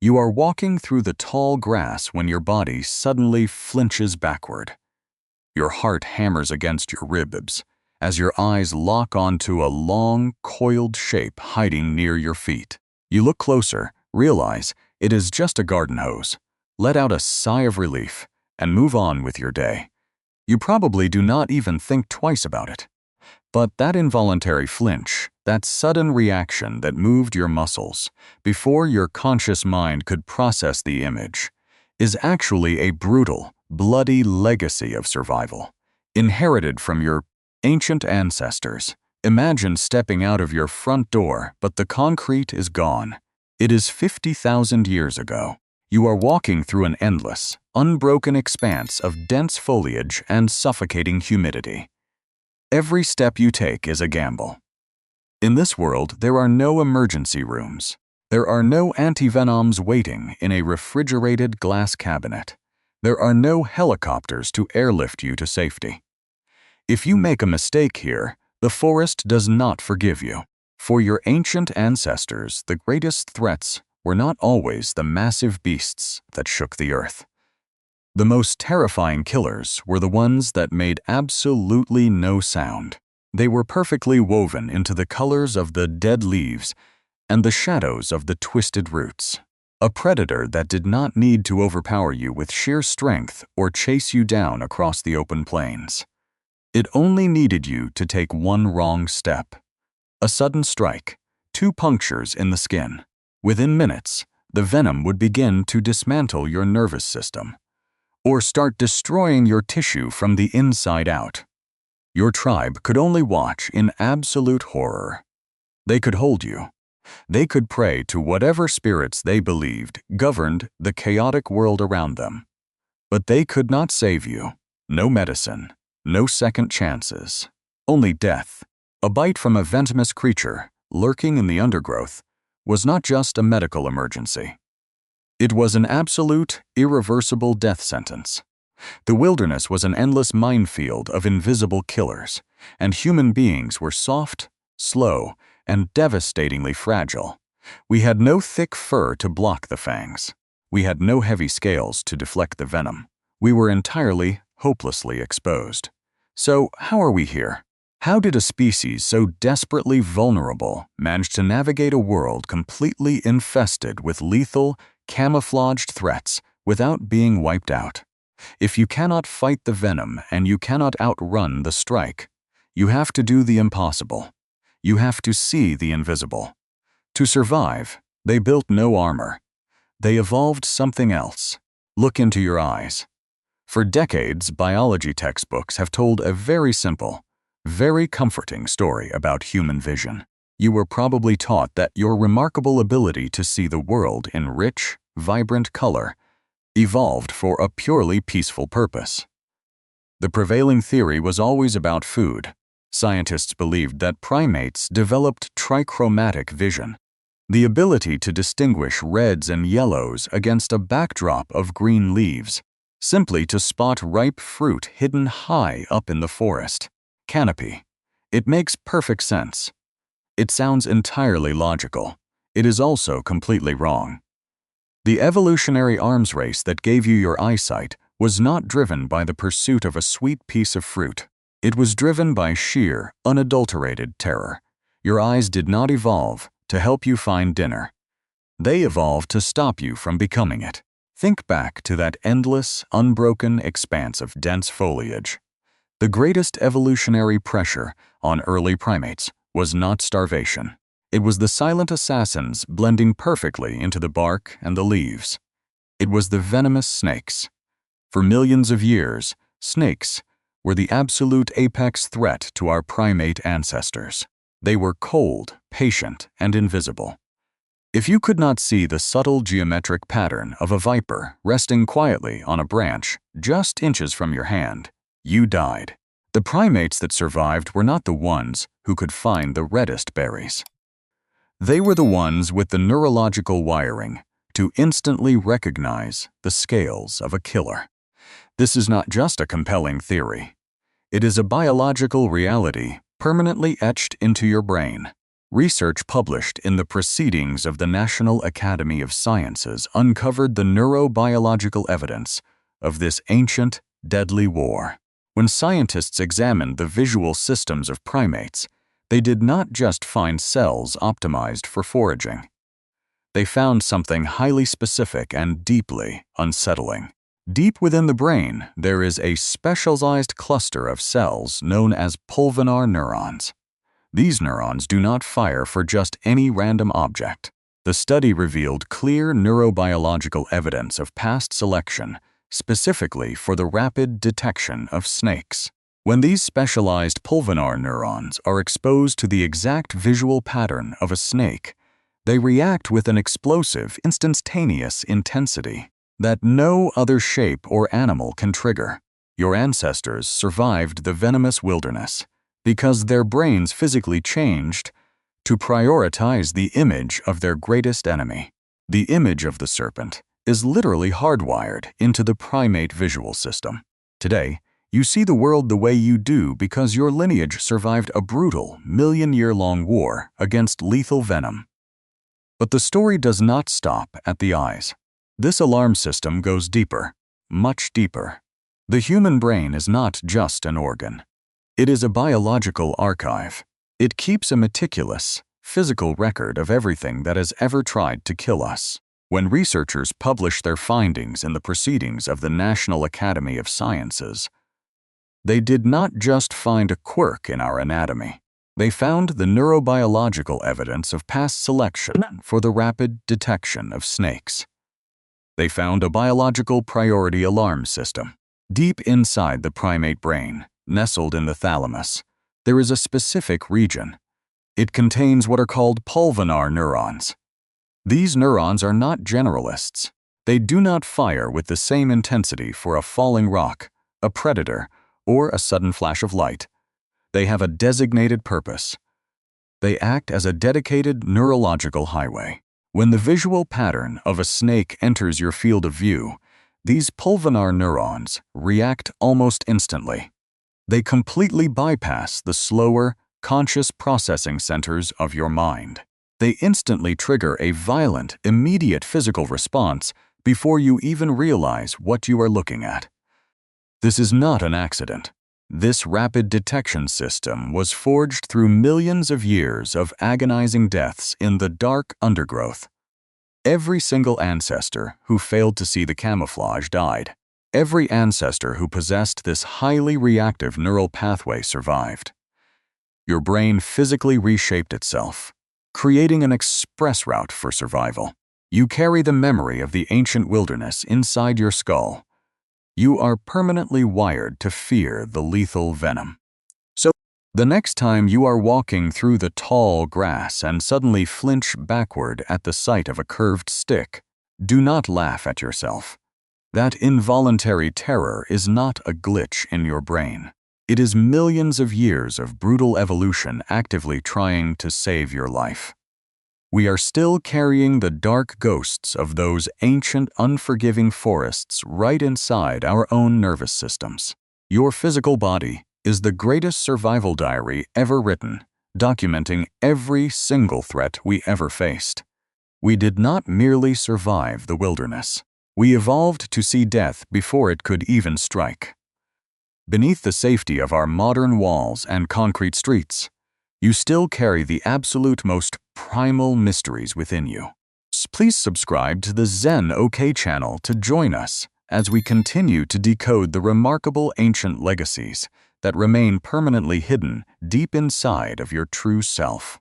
You are walking through the tall grass when your body suddenly flinches backward. Your heart hammers against your ribs as your eyes lock onto a long, coiled shape hiding near your feet. You look closer, realize it is just a garden hose. Let out a sigh of relief and move on with your day. You probably do not even think twice about it. But that involuntary flinch, that sudden reaction that moved your muscles before your conscious mind could process the image, is actually a brutal, bloody legacy of survival, inherited from your ancient ancestors. Imagine stepping out of your front door, but the concrete is gone. It is 50,000 years ago. You are walking through an endless, unbroken expanse of dense foliage and suffocating humidity. Every step you take is a gamble. In this world, there are no emergency rooms. There are no antivenoms waiting in a refrigerated glass cabinet. There are no helicopters to airlift you to safety. If you make a mistake here, the forest does not forgive you. For your ancient ancestors, the greatest threats were not always the massive beasts that shook the earth. The most terrifying killers were the ones that made absolutely no sound. They were perfectly woven into the colors of the dead leaves and the shadows of the twisted roots. A predator that did not need to overpower you with sheer strength or chase you down across the open plains. It only needed you to take one wrong step. A sudden strike, 2 punctures in the skin. Within minutes, the venom would begin to dismantle your nervous system, or start destroying your tissue from the inside out. Your tribe could only watch in absolute horror. They could hold you. They could pray to whatever spirits they believed governed the chaotic world around them. But they could not save you. No medicine, no second chances. Only death. A bite from a venomous creature lurking in the undergrowth was not just a medical emergency. It was an absolute, irreversible death sentence. The wilderness was an endless minefield of invisible killers, and human beings were soft, slow, and devastatingly fragile. We had no thick fur to block the fangs. We had no heavy scales to deflect the venom. We were entirely, hopelessly exposed. So, how are we here? How did a species so desperately vulnerable manage to navigate a world completely infested with lethal, camouflaged threats without being wiped out? If you cannot fight the venom and you cannot outrun the strike, you have to do the impossible. You have to see the invisible. To survive, they built no armor. They evolved something else. Look into your eyes. For decades, biology textbooks have told a very simple, very comforting story about human vision. You were probably taught that your remarkable ability to see the world in rich, vibrant color evolved for a purely peaceful purpose. The prevailing theory was always about food. Scientists believed that primates developed trichromatic vision, the ability to distinguish reds and yellows against a backdrop of green leaves, simply to spot ripe fruit hidden high up in the forest canopy. It makes perfect sense. It sounds entirely logical. It is also completely wrong. The evolutionary arms race that gave you your eyesight was not driven by the pursuit of a sweet piece of fruit. It was driven by sheer, unadulterated terror. Your eyes did not evolve to help you find dinner. They evolved to stop you from becoming it. Think back to that endless, unbroken expanse of dense foliage. The greatest evolutionary pressure on early primates was not starvation. It was the silent assassins blending perfectly into the bark and the leaves. It was the venomous snakes. For millions of years, snakes were the absolute apex threat to our primate ancestors. They were cold, patient, and invisible. If you could not see the subtle geometric pattern of a viper resting quietly on a branch just inches from your hand, you died. The primates that survived were not the ones who could find the reddest berries. They were the ones with the neurological wiring to instantly recognize the scales of a killer. This is not just a compelling theory. It is a biological reality permanently etched into your brain. Research published in the Proceedings of the National Academy of Sciences uncovered the neurobiological evidence of this ancient, deadly war. When scientists examined the visual systems of primates, they did not just find cells optimized for foraging. They found something highly specific and deeply unsettling. Deep within the brain, there is a specialized cluster of cells known as Pulvinar neurons. These neurons do not fire for just any random object. The study revealed clear neurobiological evidence of past selection, specifically for the rapid detection of snakes. When these specialized pulvinar neurons are exposed to the exact visual pattern of a snake, they react with an explosive, instantaneous intensity that no other shape or animal can trigger. Your ancestors survived the venomous wilderness because their brains physically changed to prioritize the image of their greatest enemy. The image of the serpent is literally hardwired into the primate visual system. Today, you see the world the way you do because your lineage survived a brutal, million-year-long war against lethal venom. But the story does not stop at the eyes. This alarm system goes deeper, much deeper. The human brain is not just an organ. It is a biological archive. It keeps a meticulous, physical record of everything that has ever tried to kill us. When researchers published their findings in the Proceedings of the National Academy of Sciences, they did not just find a quirk in our anatomy. They found the neurobiological evidence of past selection for the rapid detection of snakes. They found a biological priority alarm system. Deep inside the primate brain, nestled in the thalamus, there is a specific region. It contains what are called pulvinar neurons. These neurons are not generalists. They do not fire with the same intensity for a falling rock, a predator, or a sudden flash of light. They have a designated purpose. They act as a dedicated neurological highway. When the visual pattern of a snake enters your field of view, these pulvinar neurons react almost instantly. They completely bypass the slower, conscious processing centers of your mind. They instantly trigger a violent, immediate physical response before you even realize what you are looking at. This is not an accident. This rapid detection system was forged through millions of years of agonizing deaths in the dark undergrowth. Every single ancestor who failed to see the camouflage died. Every ancestor who possessed this highly reactive neural pathway survived. Your brain physically reshaped itself, creating an express route for survival. You carry the memory of the ancient wilderness inside your skull. You are permanently wired to fear the lethal venom. So, the next time you are walking through the tall grass and suddenly flinch backward at the sight of a curved stick, do not laugh at yourself. That involuntary terror is not a glitch in your brain. It is millions of years of brutal evolution actively trying to save your life. We are still carrying the dark ghosts of those ancient, unforgiving forests right inside our own nervous systems. Your physical body is the greatest survival diary ever written, documenting every single threat we ever faced. We did not merely survive the wilderness. We evolved to see death before it could even strike. Beneath the safety of our modern walls and concrete streets, you still carry the absolute most primal mysteries within you. Please subscribe to the Zen OK channel to join us as we continue to decode the remarkable ancient legacies that remain permanently hidden deep inside of your true self.